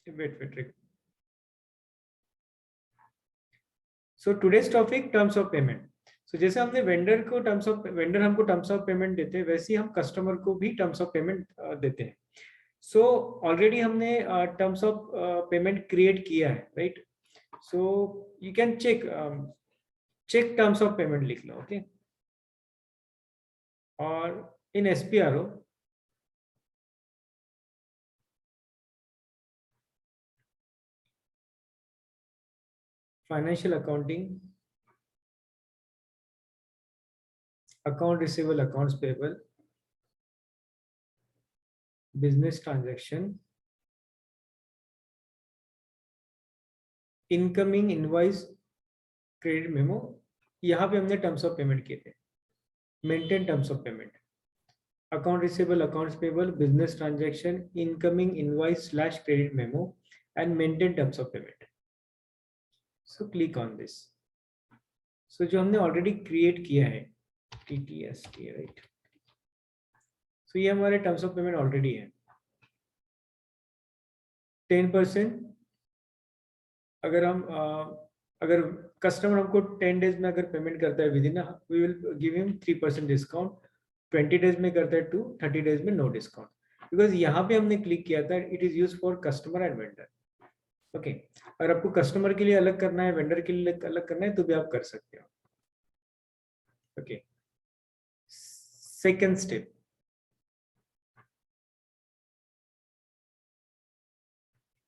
Wait. So today's topic terms of payment. So जैसे हमने vendor हमको टर्म्स ऑफ पेमेंट देते हैं, वैसे ही हम कस्टमर को भी टर्म्स ऑफ पेमेंट देते हैं। सो ऑलरेडी हमने टर्म्स ऑफ पेमेंट क्रिएट किया है, right? So you can check terms of payment लिख लो, ओके? और in SPRO financial accounting, account receivable, accounts payable, business transaction, incoming invoice, credit memo, यहाँ पे हमने टर्म्स ऑफ पेमेंट किए थे। Maintain terms of payment, account receivable, accounts payable, business transaction, incoming invoice slash credit memo, and maintain terms of payment. So click on this. So जो हमने already create किया है TTST, right? So ये हमारे terms of payment already है। 10% अगर customer हमको 10 days में अगर पेमेंट करता है within, we will give him 3% discount. 20 days में करता है 30 डेज में नो डिस्काउंट, बिकॉज यहाँ पे हमने क्लिक किया था it is use for customer and vendor. Okay, अगर आपको कस्टमर के लिए अलग करना है, वेंडर के लिए अलग करना है, तो भी आप कर सकते हो। Okay, second step,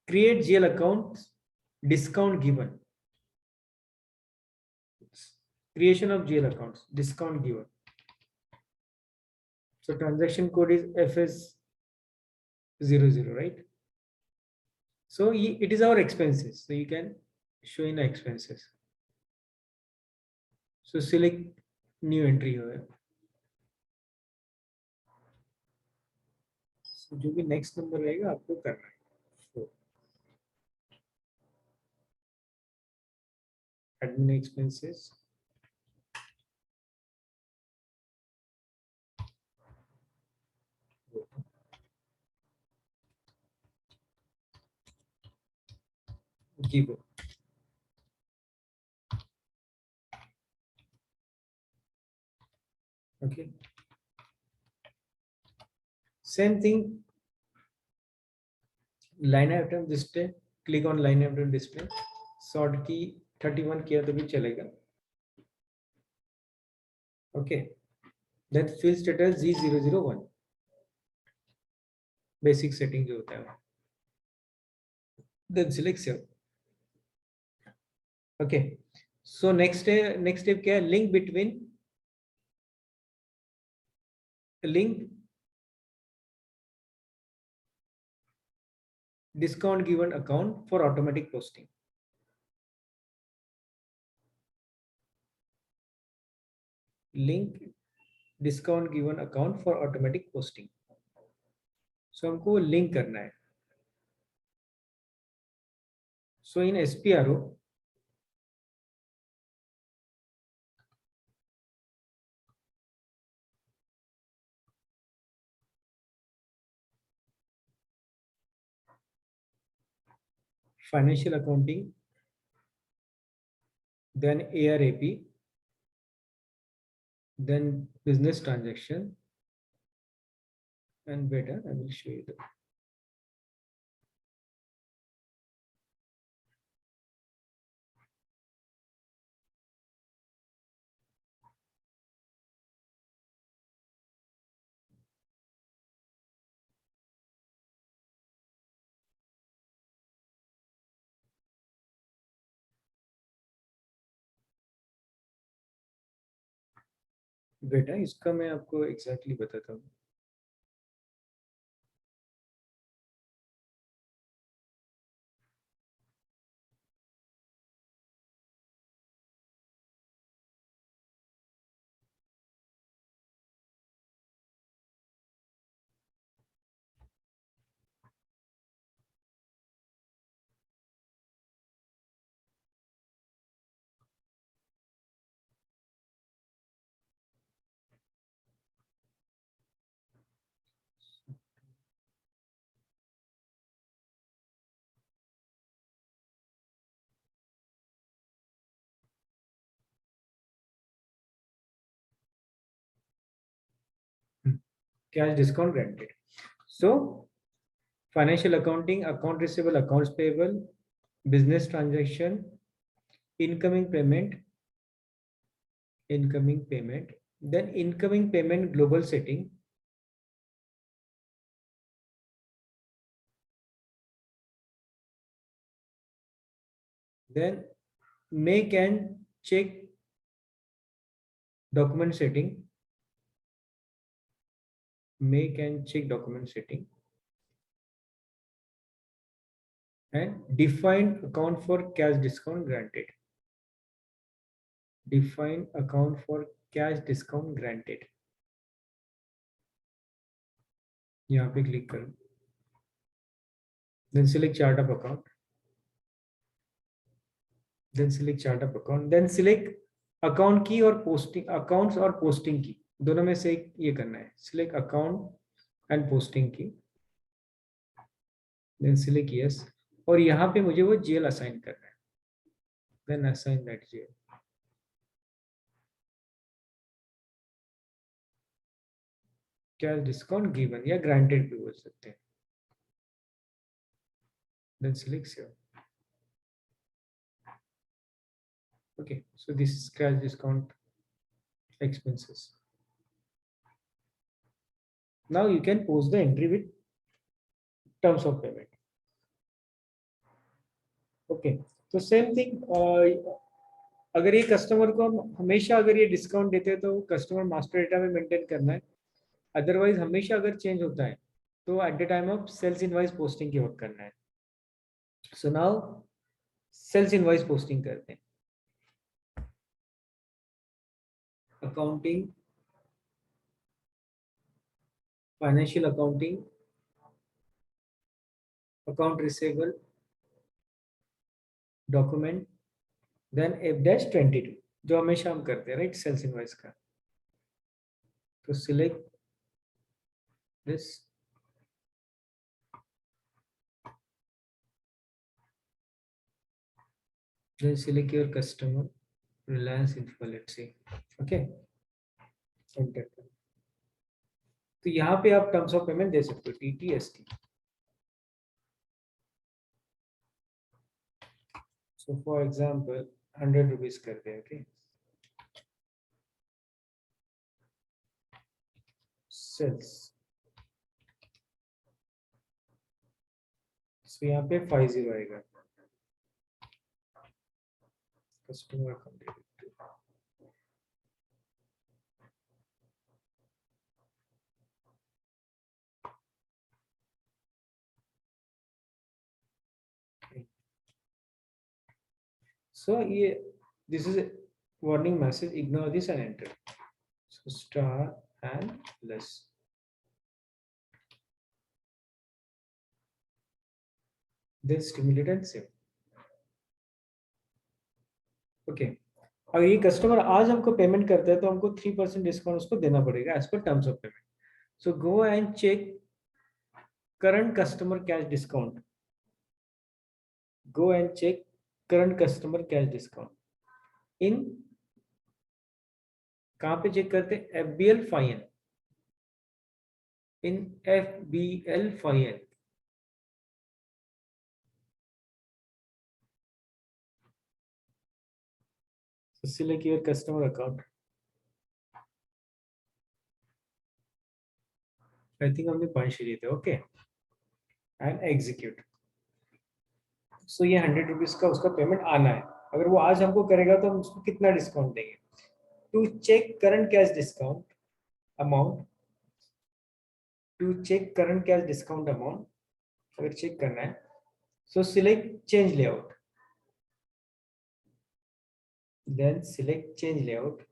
create GL account, discount given, creation of GL accounts, discount given. So transaction code is FS00, right? So it is our expenses. So you can show in the expenses. So select new entry here. So जो भी next number रहेगा आपको करना है। So admin expenses, given. Okay. Same thing. Line item display. Click on line item display. Sort key 31 किया तो भी चलेगा। Okay. Then field status Z001. Basic setting जो होता है। Then select save. Okay. So next step क्या है? Link discount given account for automatic posting. Link discount given account for automatic posting. So हमको लिंक करना है। So in SPRO, financial accounting, then ARAP, then business transaction, and better I will show you the बेटा इसका मैं आपको exactly बताता हूँ। cash discount granted. So financial accounting, account receivable, accounts payable, business transaction, incoming payment, then incoming payment global setting, then make and check document setting, and define account for cash discount granted. Define account for cash discount granted. यहाँ पे click करो, then select chart of account, then select account की और posting, accounts और posting की दोनों में से एक ये करना है, select account and posting की, then select yes, और यहाँ पे मुझे वो GL assign करना है, then assign that GL. Cash discount given या ग्रांटेड भी बोल सकते हैं, then select save. Okay, so this is cash discount expenses. Now you can post the entry with terms of payment. Okay, तो same thing, अगर ये customer को हम हमेशा अगर ये डिस्काउंट देते हैं तो कस्टमर मास्टर डेटा में मेंटेन करना है, अदरवाइज हमेशा अगर चेंज होता है तो at the time of sales invoice posting की वर्क करना है. So now sales invoice posting करते हैं. Accounting, financial accounting, account receivable, document, then F-22 जो हमेशा हम करते हैं, राइट, सेल्स इनवॉइस का. तो select this, then select your customer, Reliance Info, let's say. Okay, enter. तो यहाँ पे आप टर्म्स ऑफ पेमेंट दे सकते हो, TTST. So for example 100 rupees करते हैं. Okay, सेल्स, so यहाँ पे 50 आएगा, कस्टमर अकाउंट. So ये this is a warning message, ignore this and enter. So star and less. Then stimulate and save. Okay, अगर ये कस्टमर आज हमको पेमेंट करता है तो हमको 3% डिस्काउंट उसको देना पड़ेगा as per terms of payment. So go and check current customer cash discount. Go and check current customer cash discount in, कहाँ पे चेक करते हैं, FBL fine, in FBL fine. select your customer account. I think हमने 5 दिए थे. Okay, and execute. सो ये 100 rupees का उसका पेमेंट आना है. अगर वो आज हमको करेगा तो हम उसको कितना डिस्काउंट देंगे. To check current cash discount amount, अगर चेक करना है so select change layout, then select change layout,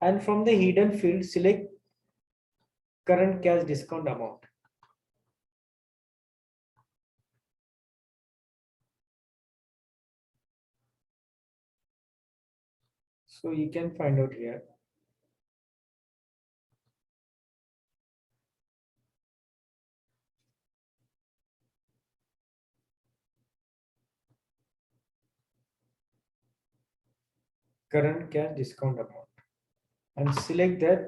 and from the hidden field select current cash discount amount. So you can find out here. Current cash discount amount, and select that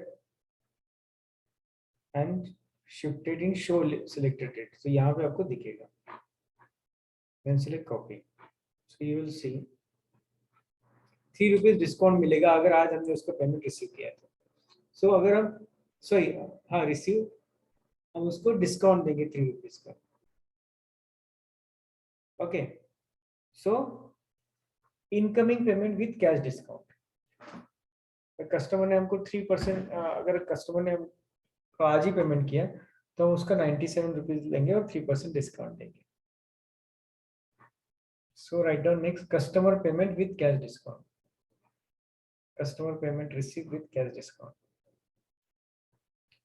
and shifted in show selected date. So यहाँ पे आपको दिखेगा. Then select copy. So you will see 3 rupees discount मिलेगा अगर आज हमने उसका payment receive किया था. सो अगर हम सॉरी हाँ रिसीव, हम उसको डिस्काउंट देंगे 3 रुपीज का. Okay, so incoming payment with cash discount. Customer ने हमको 3%, अगर कस्टमर ने हमको आज ही पेमेंट किया तो हम उसका 97 रुपीज लेंगे और 3% डिस्काउंट देंगे. So write down next customer payment with cash discount. Customer payment received with cash discount.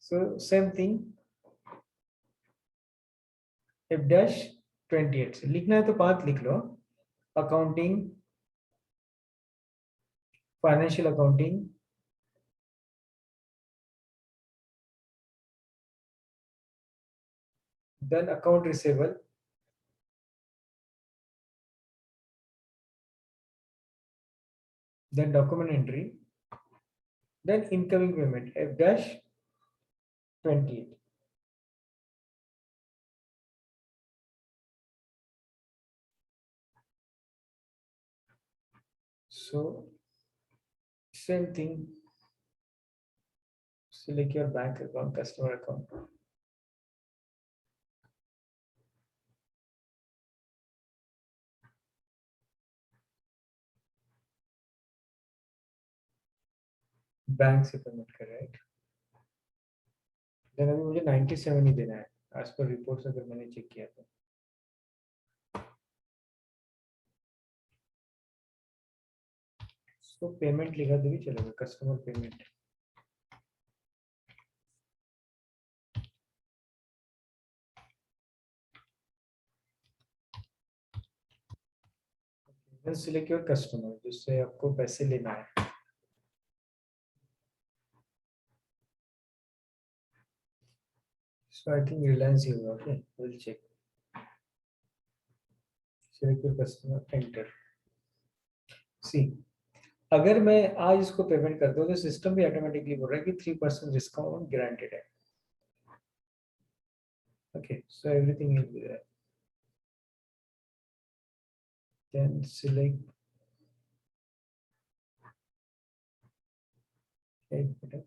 So same thing, F-28 से लिखना है तो 5 लिख लो. Accounting, financial accounting, then account receivable, then document entry, then incoming payment F-28. So same thing, select your bank account, customer account. Bank से payment कर रहा है. Then अभी मुझे 97 ही देना है एज पर रिपोर्ट्स अगर मैंने चेक किया तो. तो पेमेंट लिखा तो भी चलेगा, customer payment. then select your customer जिससे आपको पैसे लेना है. So I think Reliance ही होगा. Okay, we'll check. Select your customer, enter. See, अगर मैं आज इसको पेमेंट करता हूँ तो सिस्टम भी ऑटोमेटिकली बोल रहा है कि 3% डिस्काउंट ग्रांटेड है. Okay, so everything will be there. Then select okay.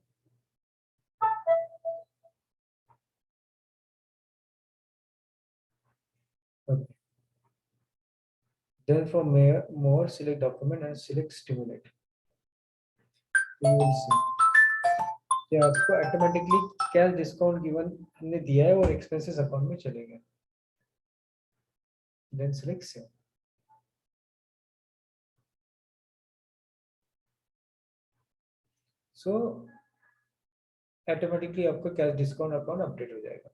Then for more select document and select stimulate. You will see कि आपको ऑटोमेटिकली कैश डिस्काउंट गिवन हमने दिया है और एक्सपेंसेस अकाउंट में चलेगा. Then select save. So automatically आपको cash discount account update हो जाएगा.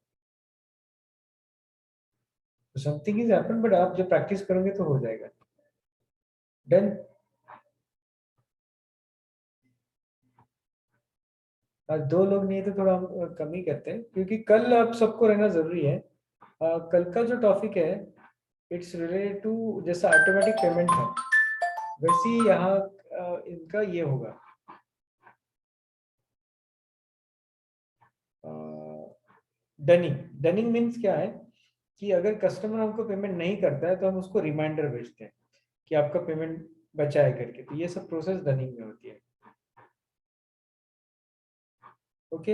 समथिंग इज हैपन, बट आप जब प्रैक्टिस करोगे तो हो जाएगा. डन. आज 2 लोग नहीं है तो थोड़ा हम कम ही करते हैं क्योंकि कल आप सबको रहना जरूरी है. कल का जो टॉपिक है इट्स रिलेटेड टू जैसा ऑटोमेटिक पेमेंट है वैसे ही यहाँ इनका ये होगा. डनिंग. डनिंग मीन्स क्या है कि अगर कस्टमर हमको पेमेंट नहीं करता है तो हम उसको रिमाइंडर भेजते हैं कि आपका पेमेंट बचा है करके. तो ये सब प्रोसेस डनिंग में होती है. ओके,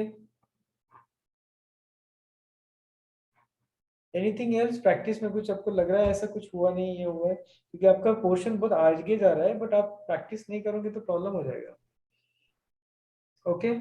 एनीथिंग एल्स प्रैक्टिस में कुछ आपको लग रहा है ऐसा कुछ हुआ नहीं ये हुआ है क्योंकि आपका पोर्शन बहुत आगे जा रहा है बट आप प्रैक्टिस नहीं करोगे तो प्रॉब्लम हो जाएगा. ओके